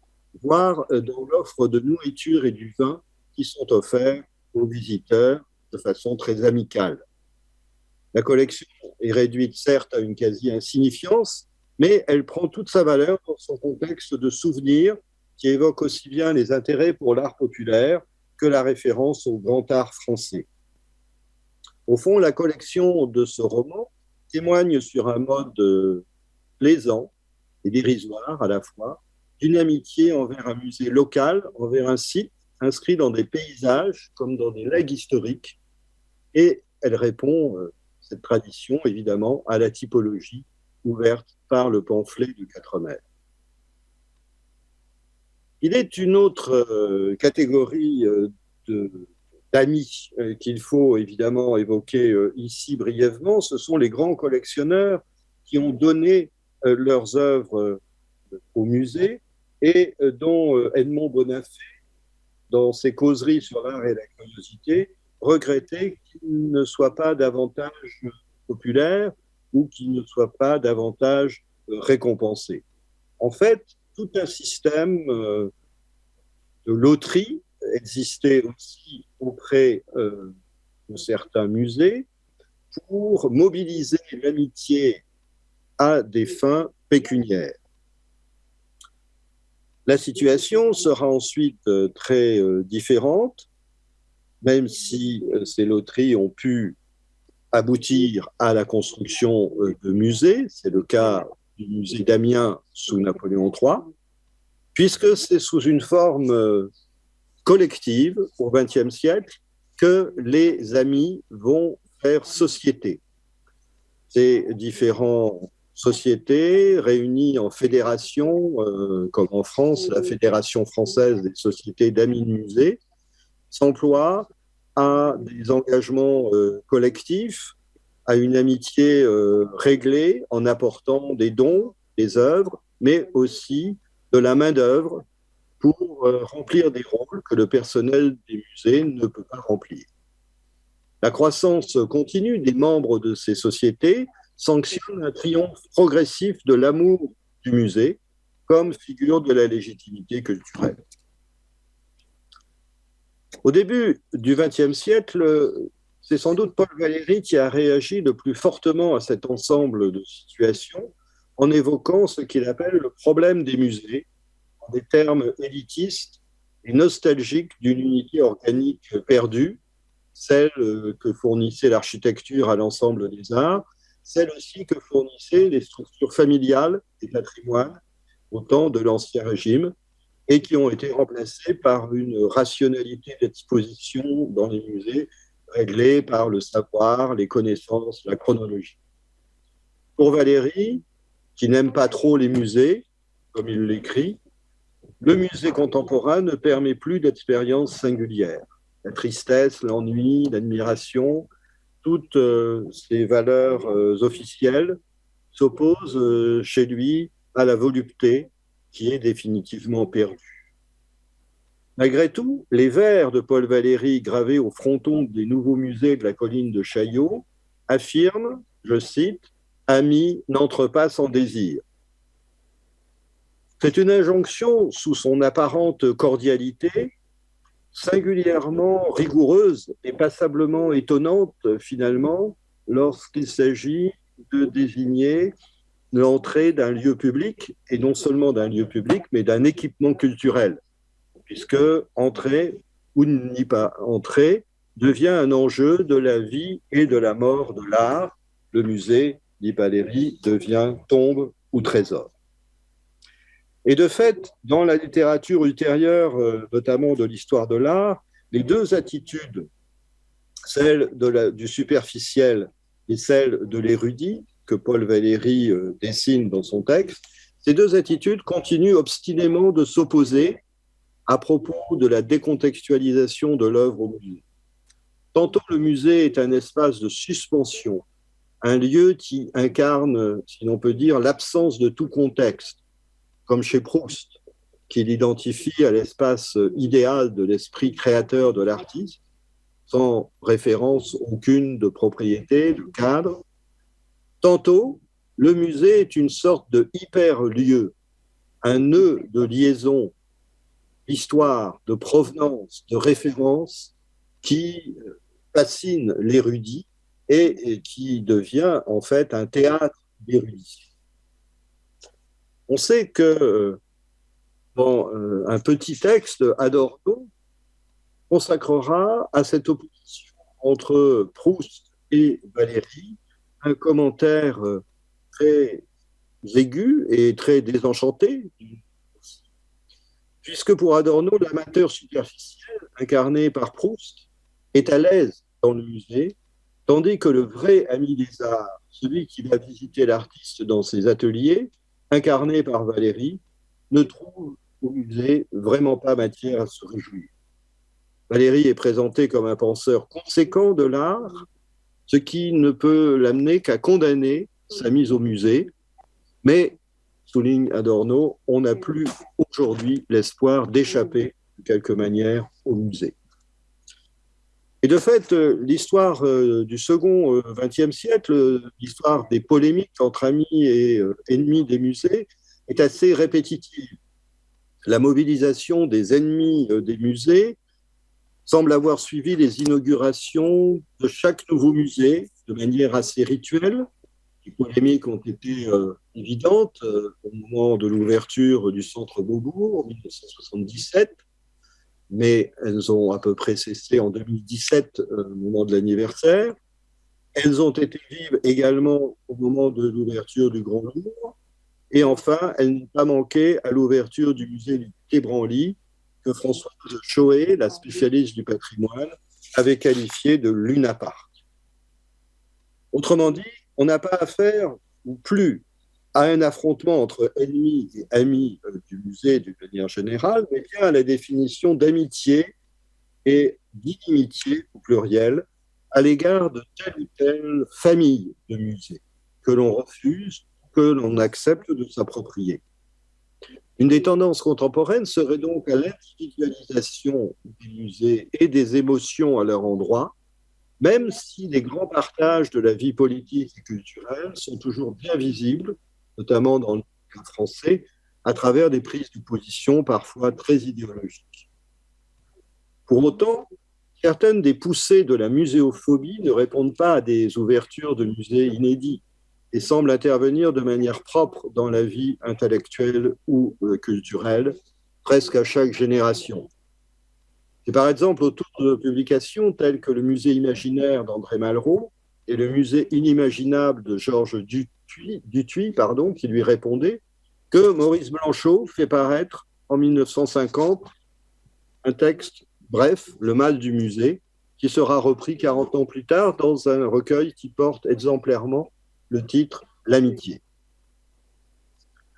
Speaker 2: voire dans l'offre de nourriture et du vin qui sont offerts aux visiteurs de façon très amicale. La collection est réduite certes à une quasi-insignifiance, mais elle prend toute sa valeur dans son contexte de souvenirs qui évoque aussi bien les intérêts pour l'art populaire que la référence au grand art français. Au fond, la collection de ce roman témoigne sur un mode plaisant et dérisoire à la fois, d'une amitié envers un musée local, envers un site inscrit dans des paysages comme dans des legs historiques, et elle répond, cette tradition, évidemment, à la typologie ouverte par le pamphlet de 4 mètres. Il est une autre catégorie d'amis qu'il faut évidemment évoquer ici brièvement. Ce sont les grands collectionneurs qui ont donné leurs œuvres au musée et dont Edmond Bonafé, dans ses causeries sur l'art et la curiosité, regrettait qu'il ne soit pas davantage populaire ou qu'il ne soit pas davantage récompensé. En fait, tout un système de loterie existait aussi auprès de certains musées pour mobiliser l'amitié à des fins pécuniaires. La situation sera ensuite très différente, même si ces loteries ont pu aboutir à la construction de musées. C'est le cas du musée d'Amiens sous Napoléon III, puisque c'est sous une forme collective au XXe siècle que les amis vont faire société. Ces différentes sociétés réunies en fédération, comme en France, la Fédération française des sociétés d'amis de musées, s'emploient à des engagements collectifs, à une amitié réglée en apportant des dons, des œuvres, mais aussi de la main-d'œuvre pour remplir des rôles que le personnel des musées ne peut pas remplir. La croissance continue des membres de ces sociétés sanctionne un triomphe progressif de l'amour du musée comme figure de la légitimité culturelle. Au début du XXe siècle, c'est sans doute Paul Valéry qui a réagi le plus fortement à cet ensemble de situations en évoquant ce qu'il appelle le problème des musées, en des termes élitistes et nostalgiques d'une unité organique perdue, celle que fournissait l'architecture à l'ensemble des arts, celle aussi que fournissaient les structures familiales et patrimoines au temps de l'Ancien Régime, et qui ont été remplacées par une rationalité d'exposition dans les musées réglée par le savoir, les connaissances, la chronologie. Pour Valéry, qui n'aime pas trop les musées, comme il l'écrit, le musée contemporain ne permet plus d'expériences singulières. La tristesse, l'ennui, l'admiration, toutes ces valeurs officielles s'opposent chez lui à la volupté qui est définitivement perdue. Malgré tout, les vers de Paul Valéry gravés au fronton des nouveaux musées de la colline de Chaillot affirment, je cite, « Ami, n'entre pas sans désir ». C'est une injonction sous son apparente cordialité, singulièrement rigoureuse et passablement étonnante finalement lorsqu'il s'agit de désigner l'entrée d'un lieu public, et non seulement d'un lieu public, mais d'un équipement culturel, puisque entrer ou n'y pas entrer devient un enjeu de la vie et de la mort de l'art. Le musée, dit Valéry, devient tombe ou trésor. Et de fait, dans la littérature ultérieure, notamment de l'histoire de l'art, les deux attitudes, celle du superficiel et celle de l'érudit, que Paul Valéry dessine dans son texte, ces deux attitudes continuent obstinément de s'opposer à propos de la décontextualisation de l'œuvre au musée. Tantôt le musée est un espace de suspension, un lieu qui incarne, si l'on peut dire, l'absence de tout contexte, comme chez Proust, qui l'identifie à l'espace idéal de l'esprit créateur de l'artiste, sans référence aucune de propriété, de cadre. Tantôt, le musée est une sorte de hyper-lieu, un nœud de liaison, d'histoire, de provenance, de référence qui fascine l'érudit et qui devient en fait un théâtre d'érudition. On sait que dans un petit texte, Adorno consacrera à cette opposition entre Proust et Valéry un commentaire très aigu et très désenchanté, puisque pour Adorno, l'amateur superficiel, incarné par Proust, est à l'aise dans le musée, tandis que le vrai ami des arts, celui qui va visiter l'artiste dans ses ateliers, incarné par Valéry, ne trouve au musée vraiment pas matière à se réjouir. Valéry est présenté comme un penseur conséquent de l'art, ce qui ne peut l'amener qu'à condamner sa mise au musée. Mais, souligne Adorno, on n'a plus aujourd'hui l'espoir d'échapper de quelque manière au musée. Et de fait, l'histoire du second XXe siècle, l'histoire des polémiques entre amis et ennemis des musées, est assez répétitive. La mobilisation des ennemis des musées semble avoir suivi les inaugurations de chaque nouveau musée de manière assez rituelle. Les polémiques ont été évidentes au moment de l'ouverture du Centre Beaubourg en 1977, mais elles ont à peu près cessé en 2017 au moment de l'anniversaire. Elles ont été vives également au moment de l'ouverture du Grand Louvre. Et enfin, elles n'ont pas manqué à l'ouverture du musée du Quai Branly, que Françoise Choé, la spécialiste du patrimoine, avait qualifié de Luna Park. Autrement dit, on n'a pas affaire, ou plus, à un affrontement entre ennemis et amis du musée d'une manière générale, mais bien à la définition d'amitié et d'inimitié, au pluriel, à l'égard de telle ou telle famille de musées que l'on refuse, que l'on accepte de s'approprier. Une des tendances contemporaines serait donc à l'individualisation des musées et des émotions à leur endroit, même si les grands partages de la vie politique et culturelle sont toujours bien visibles, notamment dans le cas français, à travers des prises de position parfois très idéologiques. Pour autant, certaines des poussées de la muséophobie ne répondent pas à des ouvertures de musées inédits. et semble intervenir de manière propre dans la vie intellectuelle ou culturelle, presque à chaque génération. C'est par exemple autour de publications telles que le Musée imaginaire d'André Malraux et le Musée inimaginable de Georges Dutuy, qui lui répondait, que Maurice Blanchot fait paraître en 1950 un texte bref, Le mal du musée, qui sera repris 40 ans plus tard dans un recueil qui porte exemplairement le titre L'amitié.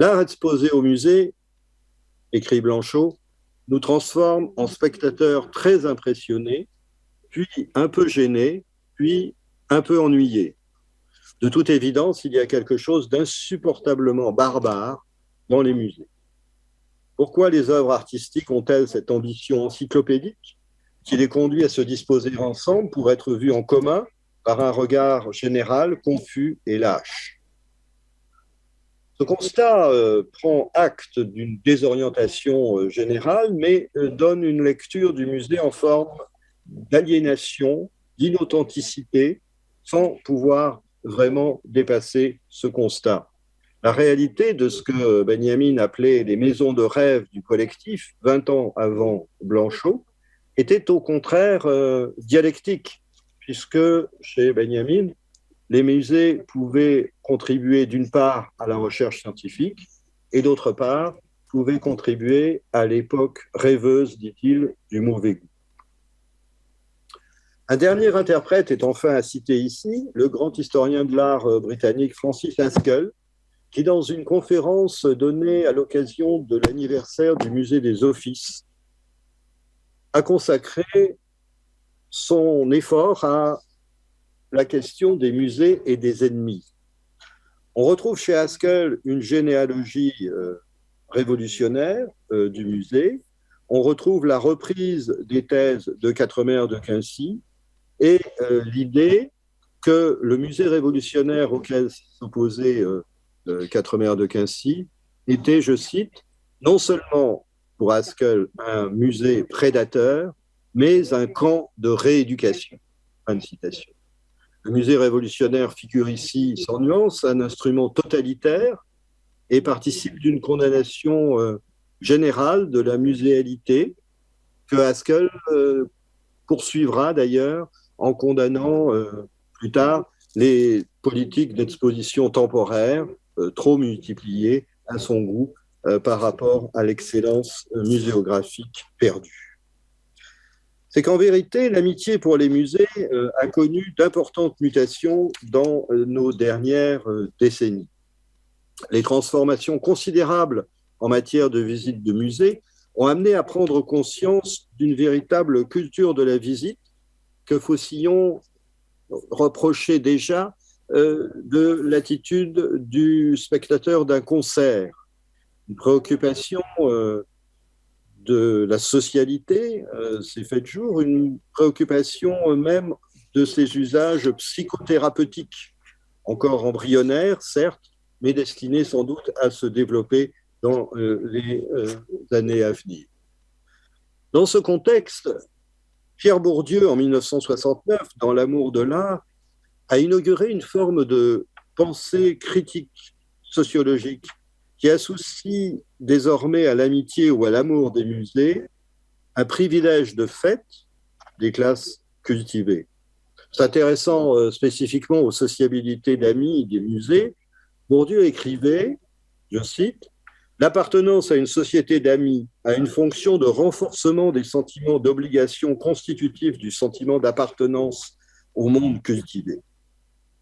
Speaker 2: L'art exposé au musée, écrit Blanchot, nous transforme en spectateurs très impressionnés, puis un peu gênés, puis un peu ennuyés. De toute évidence, il y a quelque chose d'insupportablement barbare dans les musées. Pourquoi les œuvres artistiques ont-elles cette ambition encyclopédique qui les conduit à se disposer ensemble pour être vues en commun par un regard général, confus et lâche? Ce constat prend acte d'une désorientation générale, mais donne une lecture du musée en forme d'aliénation, d'inauthenticité, sans pouvoir vraiment dépasser ce constat. La réalité de ce que Benjamin appelait les maisons de rêve du collectif, 20 ans avant Blanchot, était au contraire dialectique, puisque chez Benjamin, les musées pouvaient contribuer d'une part à la recherche scientifique et d'autre part pouvaient contribuer à l'époque rêveuse, dit-il, du mauvais goût. Un dernier interprète est enfin à citer ici, le grand historien de l'art britannique Francis Haskell, qui, dans une conférence donnée à l'occasion de l'anniversaire du musée des Offices, a consacré son effort à la question des musées et des ennemis. On retrouve chez Haskell une généalogie révolutionnaire du musée. On retrouve la reprise des thèses de Quatremer de Quincy et l'idée que le musée révolutionnaire auquel s'opposait Quatremer de Quincy était, je cite, non seulement pour Haskell un musée prédateur, mais un camp de rééducation. Fin de citation. Le musée révolutionnaire figure ici, sans nuance, un instrument totalitaire et participe d'une condamnation générale de la muséalité que Haskell poursuivra d'ailleurs en condamnant plus tard les politiques d'exposition temporaire trop multipliées à son goût par rapport à l'excellence muséographique perdue. C'est qu'en vérité, l'amitié pour les musées a connu d'importantes mutations dans nos dernières décennies. Les transformations considérables en matière de visite de musées ont amené à prendre conscience d'une véritable culture de la visite que Faucillon reprochait déjà de l'attitude du spectateur d'un concert, une préoccupation de la socialité s'est faite jour, une préoccupation même de ces usages psychothérapeutiques, encore embryonnaires, certes, mais destinés sans doute à se développer dans les années à venir. Dans ce contexte, Pierre Bourdieu, en 1969, dans L'amour de l'art, a inauguré une forme de pensée critique sociologique qui associe désormais à l'amitié ou à l'amour des musées un privilège de fait des classes cultivées. S'intéressant spécifiquement aux sociabilités d'amis des musées, Bourdieu écrivait, je cite, « L'appartenance à une société d'amis a une fonction de renforcement des sentiments d'obligation constitutifs du sentiment d'appartenance au monde cultivé. »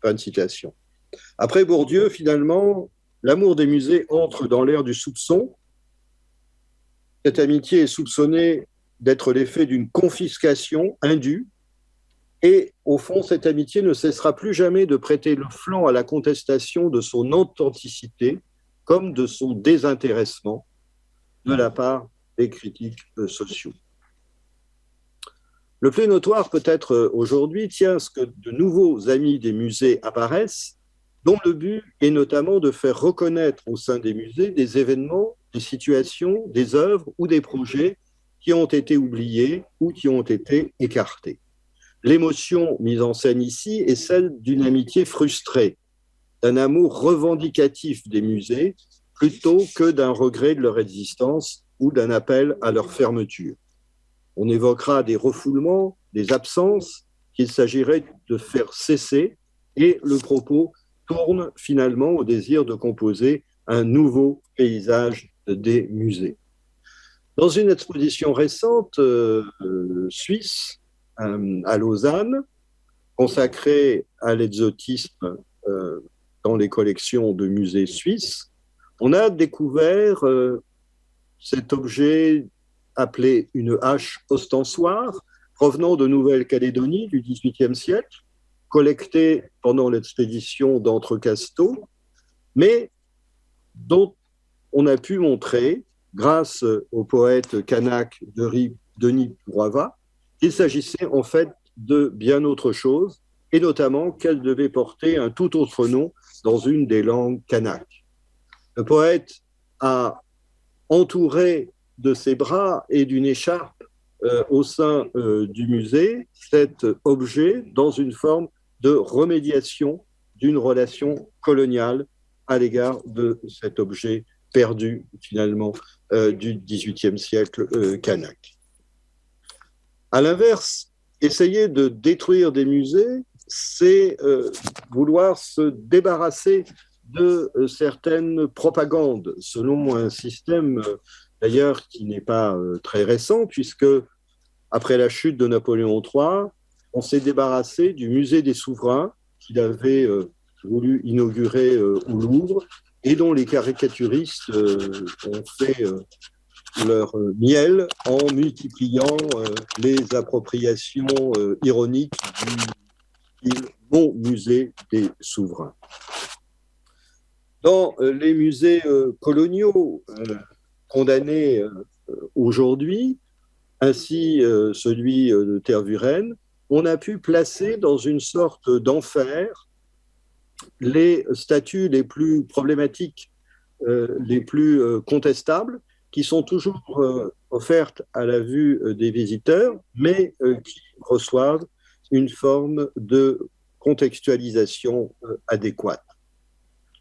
Speaker 2: Fin de citation. Après Bourdieu, finalement, l'amour des musées entre dans l'ère du soupçon. Cette amitié est soupçonnée d'être l'effet d'une confiscation indue. Et au fond, cette amitié ne cessera plus jamais de prêter le flanc à la contestation de son authenticité comme de son désintéressement de la part des critiques sociaux. Le plus notoire peut-être aujourd'hui tient à ce que de nouveaux amis des musées apparaissent, dont le but est notamment de faire reconnaître au sein des musées des événements, des situations, des œuvres ou des projets qui ont été oubliés ou qui ont été écartés. L'émotion mise en scène ici est celle d'une amitié frustrée, d'un amour revendicatif des musées plutôt que d'un regret de leur existence ou d'un appel à leur fermeture. On évoquera des refoulements, des absences qu'il s'agirait de faire cesser et le propos tourne finalement au désir de composer un nouveau paysage des musées. Dans une exposition récente suisse à Lausanne, consacrée à l'exotisme dans les collections de musées suisses, on a découvert cet objet appelé une hache ostensoire, provenant de Nouvelle-Calédonie du XVIIIe siècle, collectée pendant l'expédition d'Entrecasteaux, mais dont on a pu montrer, grâce au poète kanak Denis Pourava, qu'il s'agissait en fait de bien autre chose, et notamment qu'elle devait porter un tout autre nom dans une des langues kanak. Le poète a entouré de ses bras et d'une écharpe au sein du musée cet objet dans une forme de remédiation d'une relation coloniale à l'égard de cet objet perdu finalement du XVIIIe siècle kanak. À l'inverse, essayer de détruire des musées, c'est vouloir se débarrasser de certaines propagandes, selon un système d'ailleurs qui n'est pas très récent, puisque après la chute de Napoléon III, on s'est débarrassé du musée des souverains qu'il avait voulu inaugurer au Louvre et dont les caricaturistes ont fait leur miel en multipliant les appropriations ironiques du mon musée des souverains. Dans les musées coloniaux condamnés aujourd'hui, ainsi celui de Tervuren, on a pu placer dans une sorte d'enfer les statues les plus problématiques, les plus contestables, qui sont toujours offertes à la vue des visiteurs, mais qui reçoivent une forme de contextualisation adéquate.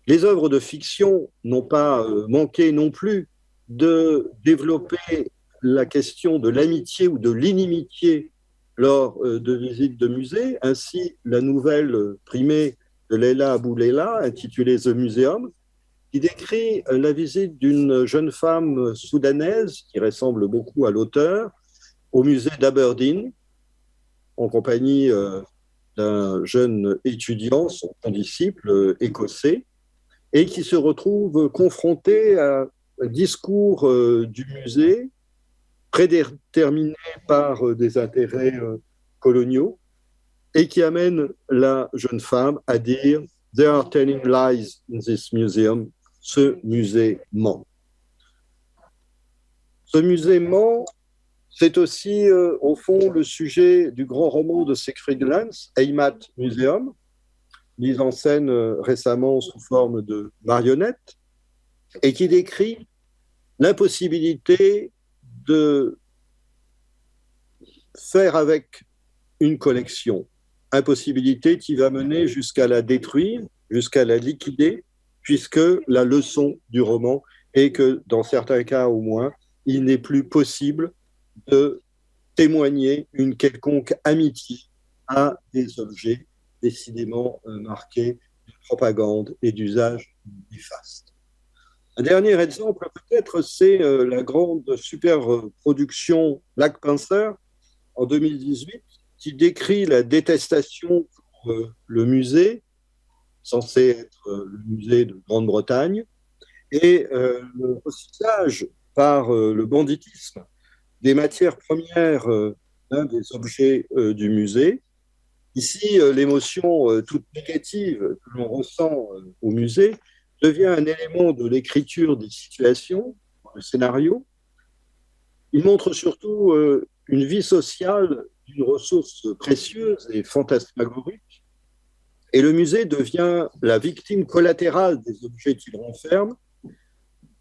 Speaker 2: Les œuvres de fiction n'ont pas manqué non plus de développer la question de l'amitié ou de l'inimitié lors de visites de musées. Ainsi, la nouvelle primée de Leila Abou Leila, intitulée The Museum, qui décrit la visite d'une jeune femme soudanaise, qui ressemble beaucoup à l'auteur, au musée d'Aberdeen, en compagnie d'un jeune étudiant, son condisciple écossais, et qui se retrouve confronté à un discours du musée prédéterminé par des intérêts coloniaux et qui amène la jeune femme à dire « They are telling lies in this museum ». Ce musée ment. Ce musée ment, c'est aussi, au fond, le sujet du grand roman de Siegfried Lenz, Heimat Museum, mis en scène récemment sous forme de marionnette, et qui décrit l'impossibilité de faire avec une collection, impossibilité qui va mener jusqu'à la détruire, jusqu'à la liquider, puisque la leçon du roman est que, dans certains cas au moins, il n'est plus possible de témoigner une quelconque amitié à des objets décidément marqués de propagande et d'usage néfaste. Un dernier exemple, peut-être, c'est la grande super-production Black Panther en 2018, qui décrit la détestation pour le musée, censé être le musée de Grande-Bretagne, et le recyclage par le banditisme des matières premières d'un des objets du musée. Ici, l'émotion toute négative que l'on ressent au musée devient un élément de l'écriture des situations, le scénario. Il montre surtout une vie sociale d'une ressource précieuse et fantasmagorique. Et le musée devient la victime collatérale des objets qu'il renferme,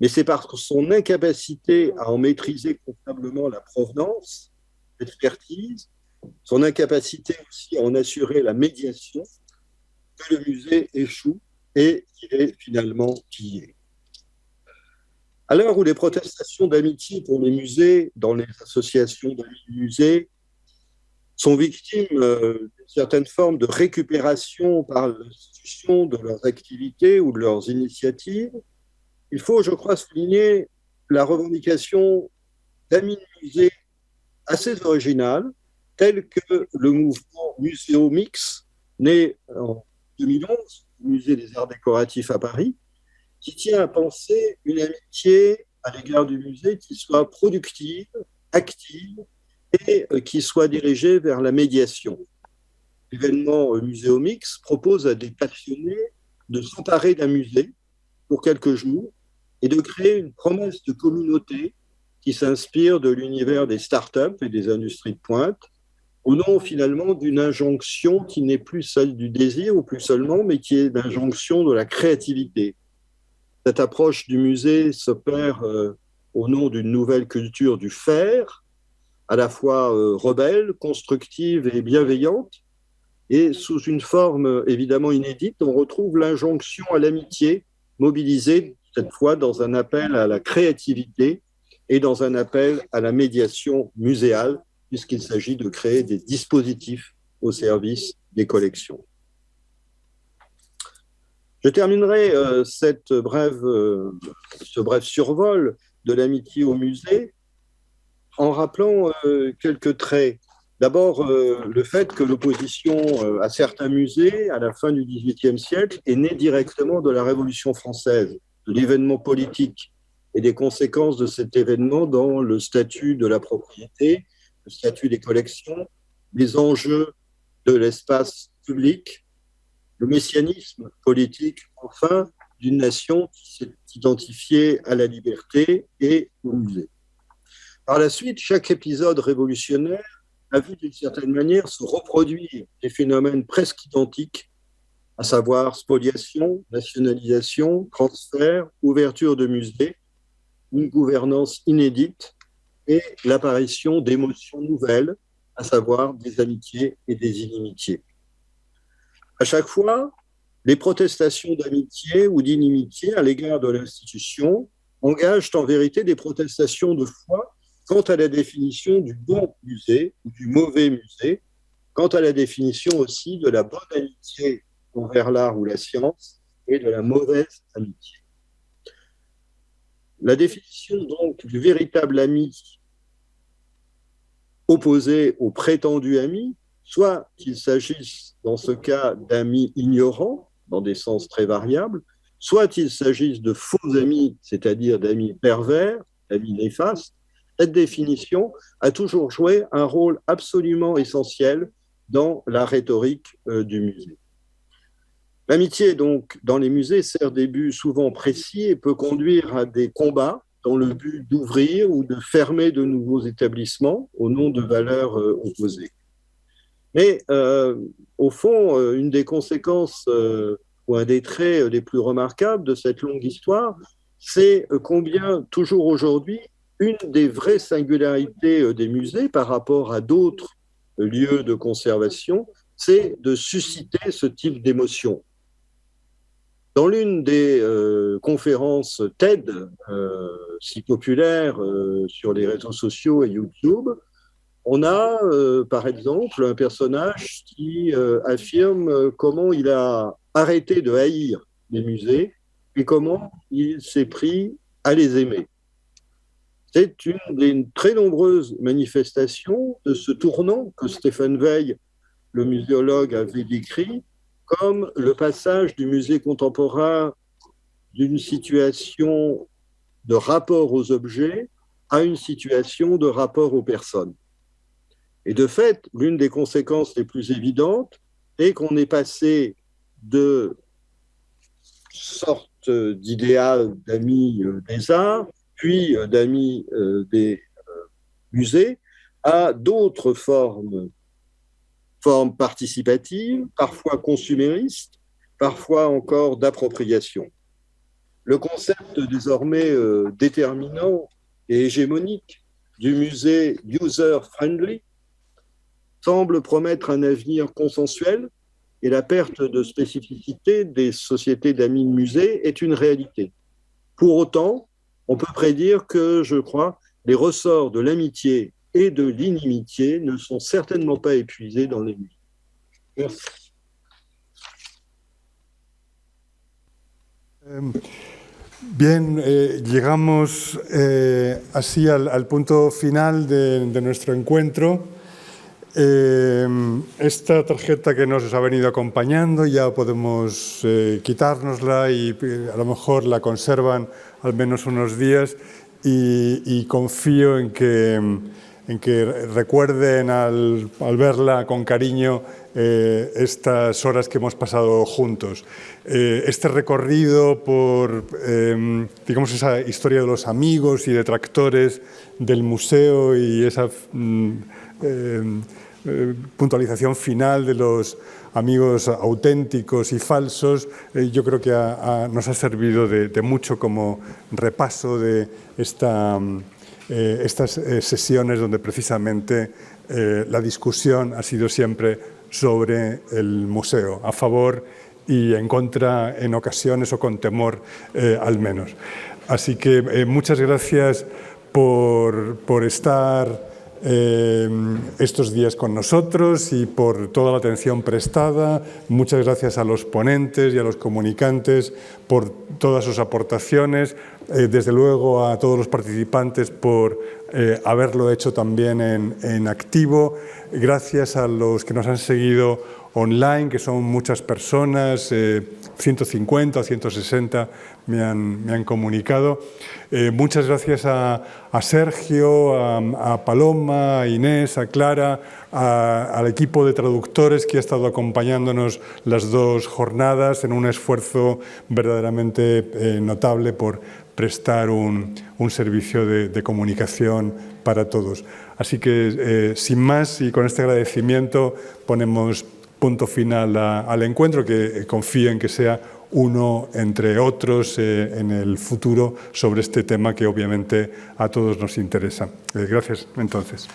Speaker 2: mais c'est par son incapacité à en maîtriser convenablement la provenance, l'expertise, son incapacité aussi à en assurer la médiation, que le musée échoue et il est finalement pillé. À l'heure où les protestations d'amitié pour les musées, dans les associations d'amis de musées, sont victimes d'une certaine forme de récupération par l'institution de leurs activités ou de leurs initiatives, il faut, je crois, souligner la revendication d'amis de musées assez originale, tel que le mouvement Muséomix, né en 2011 au Musée des Arts Décoratifs à Paris, qui tient à penser une amitié à l'égard du musée qui soit productive, active et qui soit dirigée vers la médiation. L'événement Muséomix propose à des passionnés de s'emparer d'un musée pour quelques jours et de créer une promesse de communauté qui s'inspire de l'univers des startups et des industries de pointe, au nom finalement d'une injonction qui n'est plus celle du désir ou plus seulement, mais qui est l'injonction de la créativité. Cette approche du musée s'opère au nom d'une nouvelle culture du faire, à la fois rebelle, constructive et bienveillante, et sous une forme évidemment inédite, on retrouve l'injonction à l'amitié, mobilisée cette fois dans un appel à la créativité et dans un appel à la médiation muséale, puisqu'il s'agit de créer des dispositifs au service des collections. Je terminerai ce bref survol de l'amitié au musée en rappelant quelques traits. D'abord, le fait que l'opposition à certains musées, à la fin du XVIIIe siècle, est née directement de la Révolution française, de l'événement politique et des conséquences de cet événement dans le statut de la propriété, le statut des collections, les enjeux de l'espace public, le messianisme politique, enfin, d'une nation qui s'est identifiée à la liberté et au musée. Par la suite, chaque épisode révolutionnaire a vu d'une certaine manière se reproduire des phénomènes presque identiques, à savoir spoliation, nationalisation, transfert, ouverture de musées, une gouvernance inédite et l'apparition d'émotions nouvelles, à savoir des amitiés et des inimitiés. À chaque fois, les protestations d'amitié ou d'inimitié à l'égard de l'institution engagent en vérité des protestations de foi quant à la définition du bon musée ou du mauvais musée, quant à la définition aussi de la bonne amitié envers l'art ou la science et de la mauvaise amitié. La définition donc du véritable ami opposé au prétendu ami, soit qu'il s'agisse dans ce cas d'amis ignorants, dans des sens très variables, soit qu'il s'agisse de faux amis, c'est-à-dire d'amis pervers, d'amis néfastes, cette définition a toujours joué un rôle absolument essentiel dans la rhétorique du musée. L'amitié, donc, dans les musées, sert des buts souvent précis et peut conduire à des combats dans le but d'ouvrir ou de fermer de nouveaux établissements au nom de valeurs opposées. Mais au fond, une des conséquences ou un des traits les plus remarquables de cette longue histoire, c'est combien, toujours aujourd'hui, une des vraies singularités des musées par rapport à d'autres lieux de conservation, c'est de susciter ce type d'émotion. Dans l'une des conférences TED, si populaires sur les réseaux sociaux et YouTube, on a, par exemple, un personnage qui affirme comment il a arrêté de haïr les musées et comment il s'est pris à les aimer. C'est une des très nombreuses manifestations de ce tournant que Stéphane Weil, le muséologue, avait décrit comme le passage du musée contemporain d'une situation de rapport aux objets à une situation de rapport aux personnes. Et de fait, l'une des conséquences les plus évidentes est qu'on est passé de sorte d'idéal d'amis des arts, puis d'amis des musées, à d'autres formes participatives, parfois consuméristes, parfois encore d'appropriation. Le concept désormais déterminant et hégémonique du musée user-friendly semble promettre un avenir consensuel et la perte de spécificité des sociétés d'amis de musée est une réalité. Pour autant, on peut prédire que, je crois, les ressorts de l'amitié et de l'inimitié ne sont certainement pas épuisés dans les musées. Merci.
Speaker 1: Bien, llegamos así al punto final de nuestro encuentro. Esta tarjeta que nos ha venido acompañando ya podemos quitárnosla y a lo mejor la conservan al menos unos días y confío en que recuerden al verla con cariño estas horas que hemos pasado juntos. Este recorrido por, digamos, esa historia de los amigos y detractores del museo y esa puntualización final de los amigos auténticos y falsos, yo creo que nos ha servido de mucho como repaso de estas sesiones donde precisamente la discusión ha sido siempre sobre el museo, a favor y en contra en ocasiones o con temor al menos. Así que muchas gracias por estar estos días con nosotros y por toda la atención prestada. Muchas gracias a los ponentes y a los comunicantes por todas sus aportaciones. Desde luego a todos los participantes por haberlo hecho también en activo. Gracias a los que nos han seguido online, que son muchas personas, 150 o 160 me han comunicado. Muchas gracias a Sergio, a Paloma, a Inés, a Clara, al equipo de traductores que ha estado acompañándonos las dos jornadas en un esfuerzo verdaderamente notable por prestar un servicio de comunicación para todos. Así que, sin más, y con este agradecimiento, ponemos punto final al encuentro, que confío en que sea uno entre otros en el futuro sobre este tema que obviamente a todos nos interesa. Gracias, entonces.